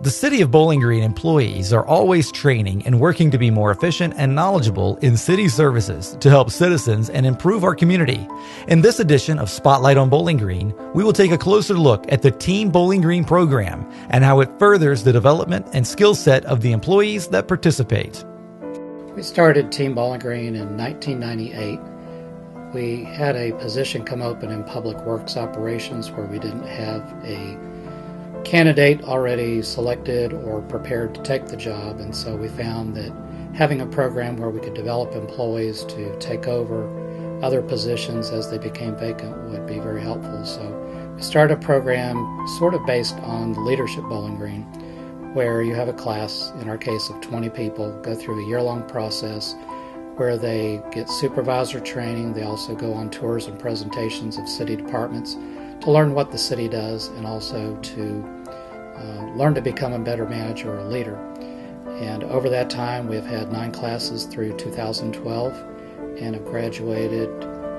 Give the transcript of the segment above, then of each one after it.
The City of Bowling Green employees are always training and working to be more efficient and knowledgeable in city services to help citizens and improve our community. In this edition of Spotlight on Bowling Green, we will take a closer look at the Team Bowling Green program and how it furthers the development and skill set of the employees that participate. We started Team Bowling Green in 1998. We had a position come open in Public Works Operations where we didn't have a candidate already selected or prepared to take the job, and so we found that having a program where we could develop employees to take over other positions as they became vacant would be very helpful. So we started a program sort of based on Leadership Bowling Green, where you have a class, in our case of 20 people, go through a year-long process where they get supervisor training. They also go on tours and presentations of city departments to learn what the city does and also to learn to become a better manager or leader. And over that time, we've had 9 classes through 2012 and have graduated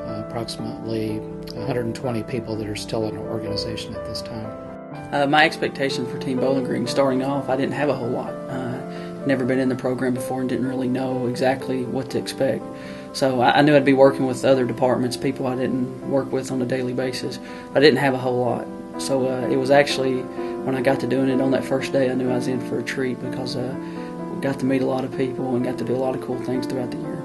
approximately 120 people that are still in our organization at this time. My expectation for Team Bowling Green starting off, I didn't have a whole lot. Never been in the program before and didn't really know exactly what to expect. So I knew I'd be working with other departments, people I didn't work with on a daily basis. I didn't have a whole lot. So it was actually, when I got to doing it on that first day, I knew I was in for a treat because we got to meet a lot of people and got to do a lot of cool things throughout the year.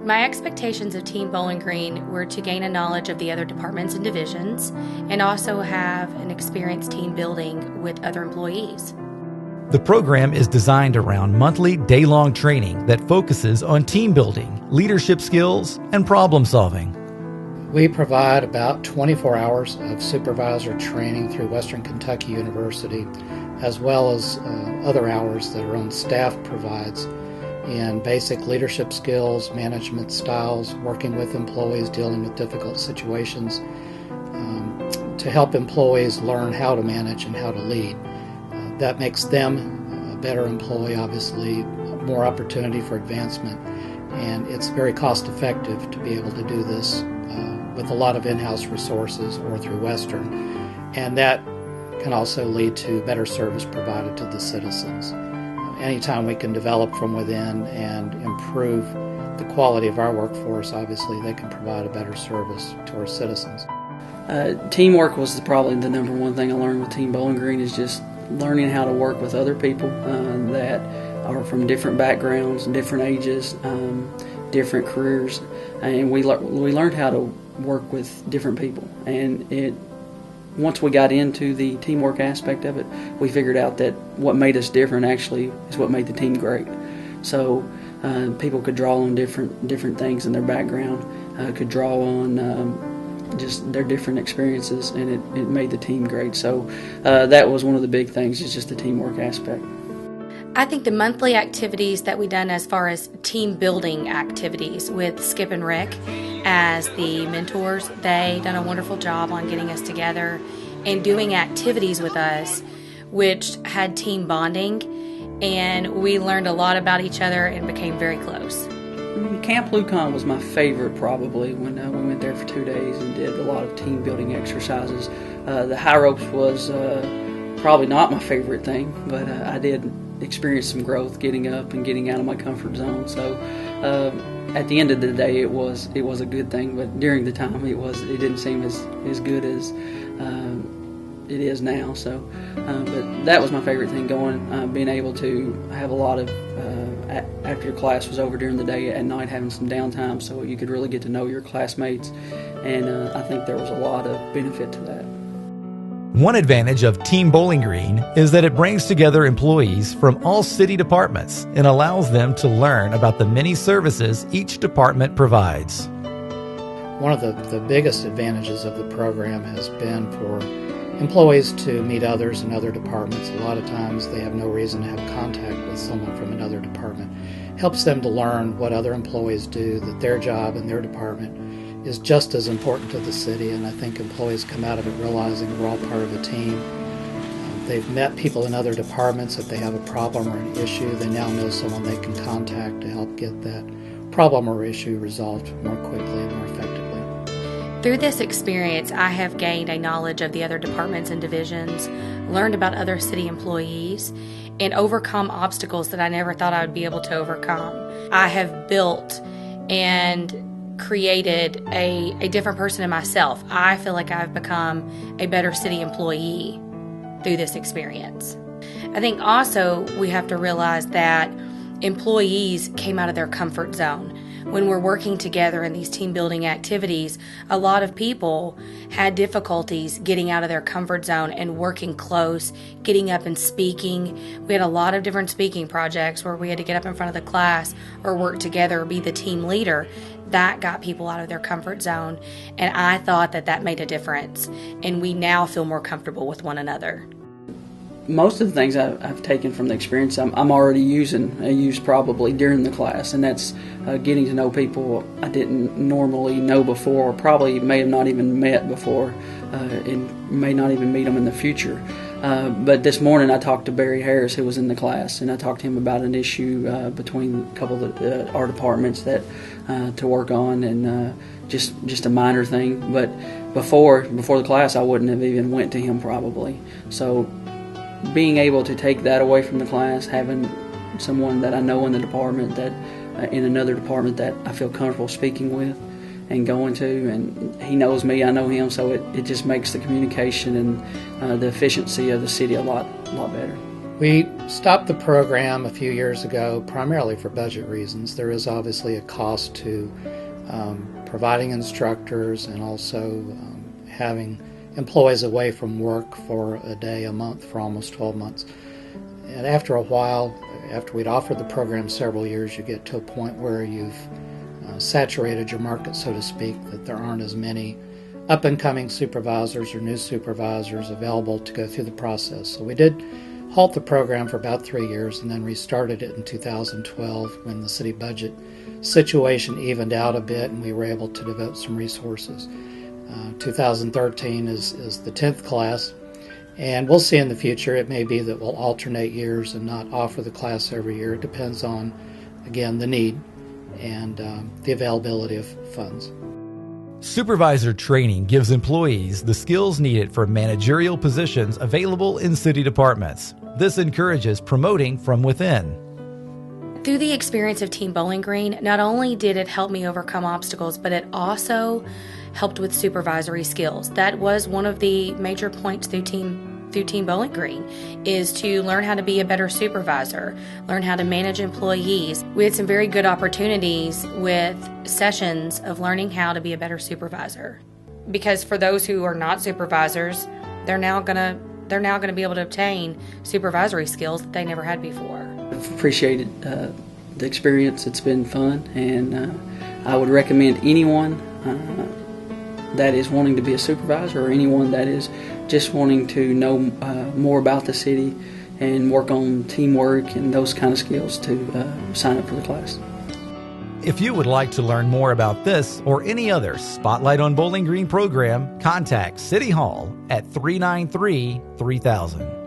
My expectations of Team Bowling Green were to gain a knowledge of the other departments and divisions and also have an experienced team building with other employees. The program is designed around monthly, day-long training that focuses on team building, leadership skills, and problem solving. We provide about 24 hours of supervisor training through Western Kentucky University, as well as other hours that our own staff provides in basic leadership skills, management styles, working with employees, dealing with difficult situations, to help employees learn how to manage and how to lead. That makes them a better employee, obviously, more opportunity for advancement, and it's very cost effective to be able to do this with a lot of in-house resources or through Western, and that can also lead to better service provided to the citizens. Anytime we can develop from within and improve the quality of our workforce, obviously they can provide a better service to our citizens. Teamwork was probably the number one thing I learned with Team Bowling Green, is just learning how to work with other people that are from different backgrounds, different ages, different careers, and we learned how to work with different people. And once we got into the teamwork aspect of it, we figured out that what made us different actually is what made the team great. So people could draw on different things in their background, could draw on just their different experiences, and it made the team great. So that was one of the big things, is just the teamwork aspect. I think the monthly activities that we done as far as team building activities with Skip and Rick as the mentors, they done a wonderful job on getting us together and doing activities with us which had team bonding, and we learned a lot about each other and became very close. Camp Lucon was my favorite probably when we went there for 2 days and did a lot of team building exercises. The high ropes was probably not my favorite thing, but I did experience some growth getting up and getting out of my comfort zone. So at the end of the day, it was a good thing, but during the time it didn't seem as good as it is now. So but that was my favorite thing going, being able to have a lot of after your class was over during the day, at night having some downtime so you could really get to know your classmates, and I think there was a lot of benefit to that. One advantage of Team Bowling Green is that it brings together employees from all city departments and allows them to learn about the many services each department provides. One of the biggest advantages of the program has been for employees to meet others in other departments. A lot of times they have no reason to have contact with someone from another department. Helps them to learn what other employees do, that their job in their department is just as important to the city, and I think employees come out of it realizing we're all part of a team. They've met people in other departments. If they have a problem or an issue, they now know someone they can contact to help get that problem or issue resolved more quickly and more effectively. Through this experience, I have gained a knowledge of the other departments and divisions, learned about other city employees, and overcome obstacles that I never thought I would be able to overcome. I have built and created a different person in myself. I feel like I've become a better city employee through this experience. I think also we have to realize that employees came out of their comfort zone. When we're working together in these team building activities, a lot of people had difficulties getting out of their comfort zone and working close, getting up and speaking. We had a lot of different speaking projects where we had to get up in front of the class or work together or be the team leader. That got people out of their comfort zone, and I thought that made a difference, and we now feel more comfortable with one another. Most of the things I've taken from the experience I'm already using. I use probably during the class, and that's getting to know people I didn't normally know before, or probably may have not even met before, and may not even meet them in the future. But this morning I talked to Barry Harris, who was in the class, and I talked to him about an issue between a couple of our departments that to work on, and just a minor thing. But before the class, I wouldn't have even went to him probably. So being able to take that away from the class, having someone that I know in the department, that in another department that I feel comfortable speaking with and going to, and he knows me, I know him, so it just makes the communication and the efficiency of the city a lot better. We stopped the program a few years ago primarily for budget reasons. There is obviously a cost to providing instructors and also having employees away from work for a day a month for almost 12 months. And after a while, after we'd offered the program several years, you get to a point where you've saturated your market, so to speak, that there aren't as many up-and-coming supervisors or new supervisors available to go through the process. So we did halt the program for about 3 years and then restarted it in 2012 when the city budget situation evened out a bit and we were able to devote some resources. 2013 is the 10th class, and we'll see in the future. It may be that we'll alternate years and not offer the class every year. It depends on, again, the need and the availability of funds. Supervisor training gives employees the skills needed for managerial positions available in city departments. This encourages promoting from within. Through the experience of Team Bowling Green, not only did it help me overcome obstacles, but it also helped with supervisory skills. That was one of the major points through Team Bowling Green, is to learn how to be a better supervisor, learn how to manage employees. We had some very good opportunities with sessions of learning how to be a better supervisor. Because for those who are not supervisors, they're now gonna be able to obtain supervisory skills that they never had before. I've appreciated the experience. It's been fun, and I would recommend anyone that is wanting to be a supervisor, or anyone that is just wanting to know more about the city and work on teamwork and those kind of skills to sign up for the class. If you would like to learn more about this or any other Spotlight on Bowling Green program, contact City Hall at 393-3000.